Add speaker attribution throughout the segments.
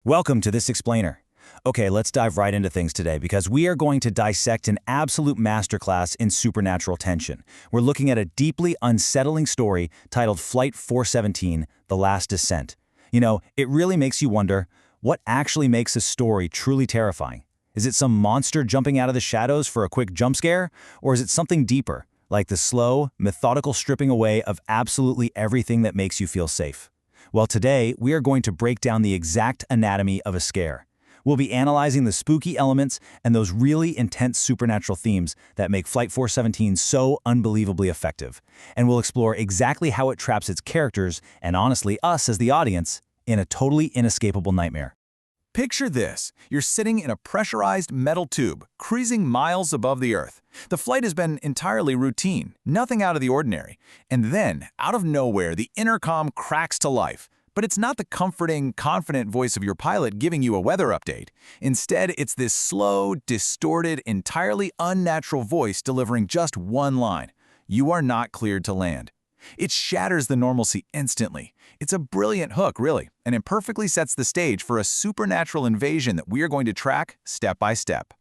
Speaker 1: Welcome to This Explainer. Okay, let's dive right into things today because we are going to dissect an absolute masterclass in supernatural tension. We're looking at a deeply unsettling story titled Flight 417, The Last Descent. You know, it really makes you wonder, what actually makes a story truly terrifying? Is it some monster jumping out of the shadows for a quick jump scare? Or is it something deeper, like the slow, methodical stripping away of absolutely everything that makes you feel safe? Well, today, we are going to break down the exact anatomy of a scare. We'll be analyzing the spooky elements and those really intense supernatural themes that make Flight 417 so unbelievably effective. And we'll explore exactly how it traps its characters, and honestly, us as the audience, in a totally inescapable nightmare.
Speaker 2: Picture this. You're sitting in a pressurized metal tube, cruising miles above the Earth. The flight has been entirely routine, nothing out of the ordinary. And then, out of nowhere, the intercom cracks to life. But it's not the comforting, confident voice of your pilot giving you a weather update. Instead, it's this slow, distorted, entirely unnatural voice delivering just one line. You are not cleared to land. It shatters the normalcy instantly. It's a brilliant hook, really, and it perfectly sets the stage for a supernatural invasion that we are going to track step by step.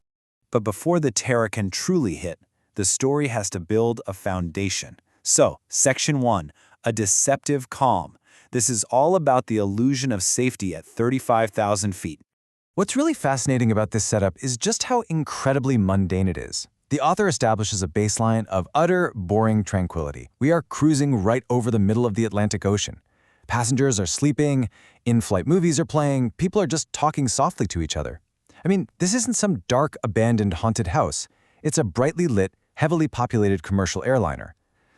Speaker 3: But before the terror can truly hit, the story has to build a foundation. So, Section 1, a deceptive calm. This is all about the illusion of safety at 35,000 feet.
Speaker 4: What's really fascinating about this setup is just how incredibly mundane it is. The author establishes a baseline of utter, boring tranquility. We are cruising right over the middle of the Atlantic Ocean. Passengers are sleeping, in-flight movies are playing, people are just talking softly to each other. I mean, this isn't some dark, abandoned, haunted house. It's a brightly lit, heavily populated commercial airliner.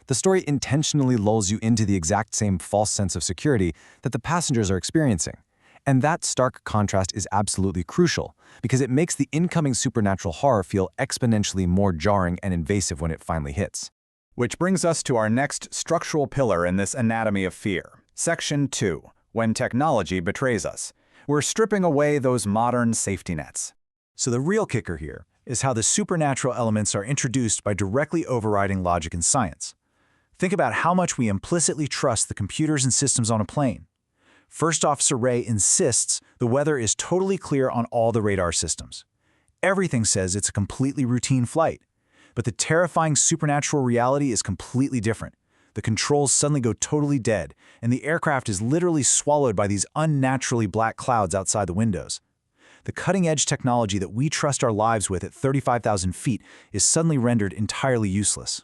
Speaker 4: The story intentionally lulls you into the exact same false sense of security that the passengers are experiencing. And that stark contrast is absolutely crucial, because it makes the incoming supernatural horror feel exponentially more jarring and invasive when it finally hits.
Speaker 2: Which brings us to our next structural pillar in this anatomy of fear. Section 2, when technology betrays us. We're stripping away those modern safety nets.
Speaker 3: So the real kicker here is how the supernatural elements are introduced by directly overriding logic and science. Think about how much we implicitly trust the computers and systems on a plane. First Officer Ray insists the weather is totally clear on all the radar systems. Everything says it's a completely routine flight. But the terrifying supernatural reality is completely different. The controls suddenly go totally dead, and the aircraft is literally swallowed by these unnaturally black clouds outside the windows. The cutting-edge technology that we trust our lives with at 35,000 feet is suddenly rendered entirely useless.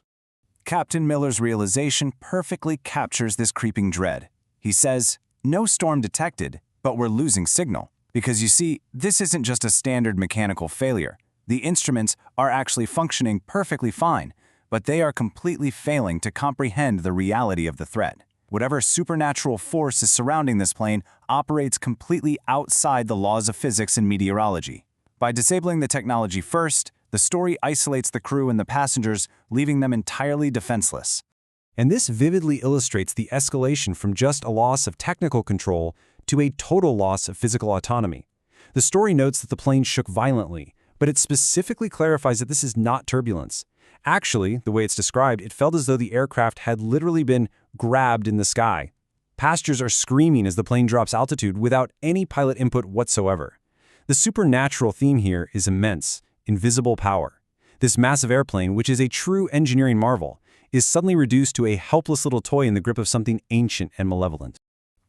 Speaker 5: Captain Miller's realization perfectly captures this creeping dread. He says, "No storm detected, but we're losing signal." Because you see, this isn't just a standard mechanical failure. The instruments are actually functioning perfectly fine, but they are completely failing to comprehend the reality of the threat. Whatever supernatural force is surrounding this plane operates completely outside the laws of physics and meteorology. By disabling the technology first, the story isolates the crew and the passengers, leaving them entirely defenseless.
Speaker 4: And this vividly illustrates the escalation from just a loss of technical control to a total loss of physical autonomy. The story notes that the plane shook violently, but it specifically clarifies that this is not turbulence. Actually, the way it's described, it felt as though the aircraft had literally been grabbed in the sky. Passengers are screaming as the plane drops altitude without any pilot input whatsoever. The supernatural theme here is immense, invisible power. This massive airplane, which is a true engineering marvel, is suddenly reduced to a helpless little toy in the grip of something ancient and malevolent.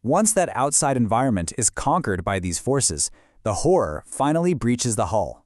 Speaker 6: Once that outside environment is conquered by these forces, the horror finally breaches the hull.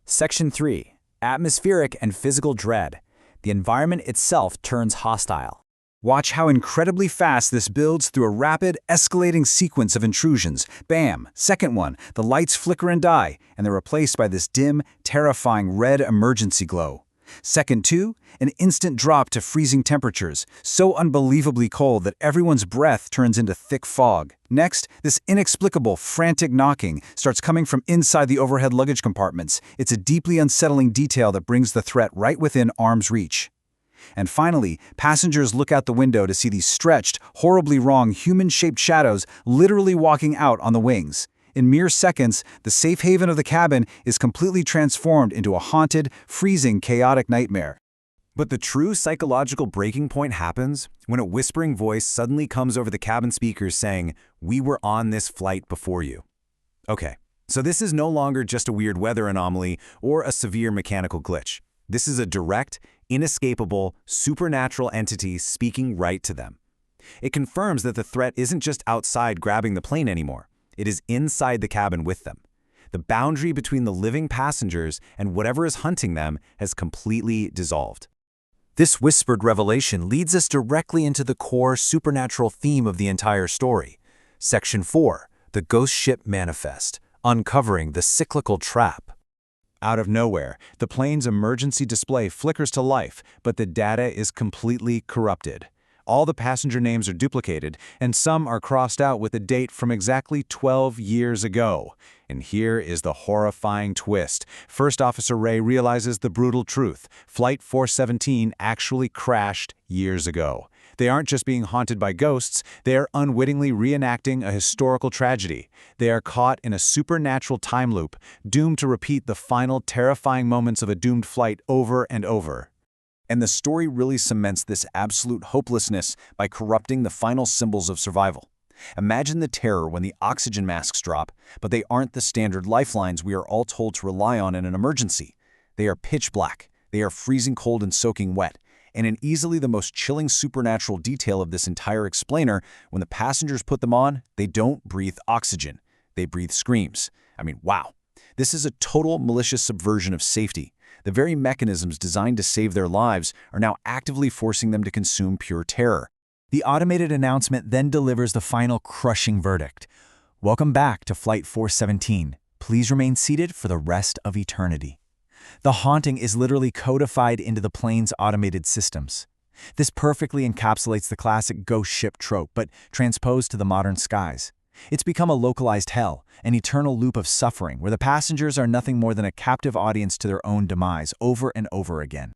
Speaker 6: Section 3, atmospheric and physical dread. The environment itself turns hostile.
Speaker 5: Watch how incredibly fast this builds through a rapid, escalating sequence of intrusions. Bam! Second one, the lights flicker and die, and they're replaced by this dim, terrifying red emergency glow. Second two, an instant drop to freezing temperatures, so unbelievably cold that everyone's breath turns into thick fog. Next, this inexplicable, frantic knocking starts coming from inside the overhead luggage compartments. It's a deeply unsettling detail that brings the threat right within arm's reach. And finally, passengers look out the window to see these stretched, horribly wrong human-shaped shadows literally walking out on the wings. In mere seconds, the safe haven of the cabin is completely transformed into a haunted, freezing, chaotic nightmare.
Speaker 3: But the true psychological breaking point happens when a whispering voice suddenly comes over the cabin speakers saying, "We were on this flight before you." Okay, so this is no longer just a weird weather anomaly or a severe mechanical glitch. This is a direct, inescapable, supernatural entity speaking right to them. It confirms that the threat isn't just outside grabbing the plane anymore. It is inside the cabin with them. The boundary between the living passengers and whatever is hunting them has completely dissolved. This whispered revelation leads us directly into the core supernatural theme of the entire story. Section 4, The Ghost Ship Manifest, Uncovering the Cyclical Trap. Out of nowhere, the plane's emergency display flickers to life, but the data is completely corrupted. All the passenger names are duplicated, and some are crossed out with a date from exactly 12 years ago. And here is the horrifying twist. First Officer Ray realizes the brutal truth. Flight 417 actually crashed years ago. They aren't just being haunted by ghosts, they are unwittingly reenacting a historical tragedy. They are caught in a supernatural time loop, doomed to repeat the final terrifying moments of a doomed flight over and over. And the story really cements this absolute hopelessness by corrupting the final symbols of survival. Imagine the terror when the oxygen masks drop, but they aren't the standard lifelines we are all told to rely on in an emergency. They are pitch black, they are freezing cold and soaking wet. And in easily the most chilling supernatural detail of this entire explainer, when the passengers put them on, they don't breathe oxygen. They breathe screams. I mean, wow. This is a total malicious subversion of safety. The very mechanisms designed to save their lives are now actively forcing them to consume pure terror. The automated announcement then delivers the final crushing verdict. Welcome back to Flight 417. Please remain seated for the rest of eternity. The haunting is literally codified into the plane's automated systems. This perfectly encapsulates the classic ghost ship trope, but transposed to the modern skies. It's become a localized hell, an eternal loop of suffering where the passengers are nothing more than a captive audience to their own demise over and over again.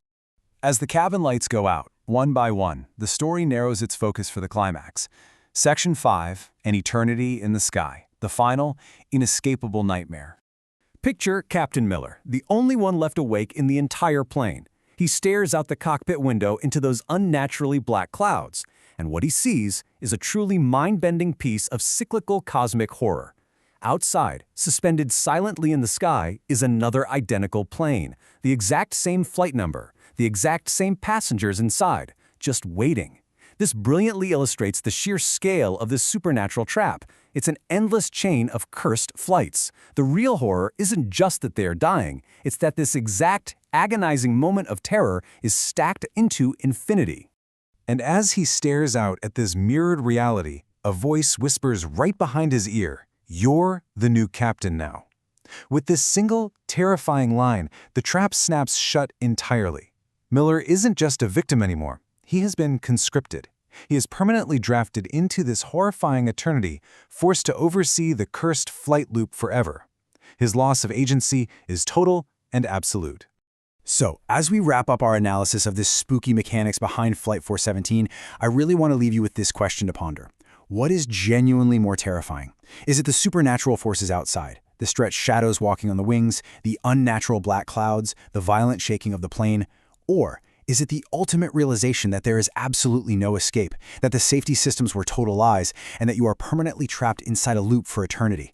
Speaker 3: As the cabin lights go out, one by one, the story narrows its focus for the climax. Section 5, An Eternity in the Sky, the final, inescapable nightmare. Picture Captain Miller, the only one left awake in the entire plane. He stares out the cockpit window into those unnaturally black clouds, and what he sees is a truly mind-bending piece of cyclical cosmic horror. Outside, suspended silently in the sky, is another identical plane, the exact same flight number, the exact same passengers inside, just waiting. This brilliantly illustrates the sheer scale of this supernatural trap. It's an endless chain of cursed flights. The real horror isn't just that they are dying, it's that this exact, agonizing moment of terror is stacked into infinity. And as he stares out at this mirrored reality, a voice whispers right behind his ear, "You're the new captain now." With this single, terrifying line, the trap snaps shut entirely. Miller isn't just a victim anymore. He has been conscripted. He is permanently drafted into this horrifying eternity, forced to oversee the cursed flight loop forever. His loss of agency is total and absolute. So, as we wrap up our analysis of this spooky mechanics behind Flight 417, I really want to leave you with this question to ponder. What is genuinely more terrifying? Is it the supernatural forces outside, the stretched shadows walking on the wings, the unnatural black clouds, the violent shaking of the plane? Or is it the ultimate realization that there is absolutely no escape, that the safety systems were total lies, and that you are permanently trapped inside a loop for eternity?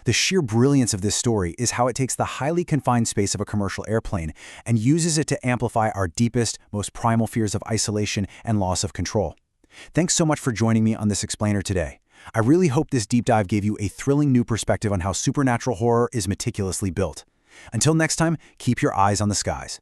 Speaker 3: The sheer brilliance of this story is how it takes the highly confined space of a commercial airplane and uses it to amplify our deepest, most primal fears of isolation and loss of control. Thanks so much for joining me on this explainer today. I really hope this deep dive gave you a thrilling new perspective on how supernatural horror is meticulously built. Until next time, keep your eyes on the skies.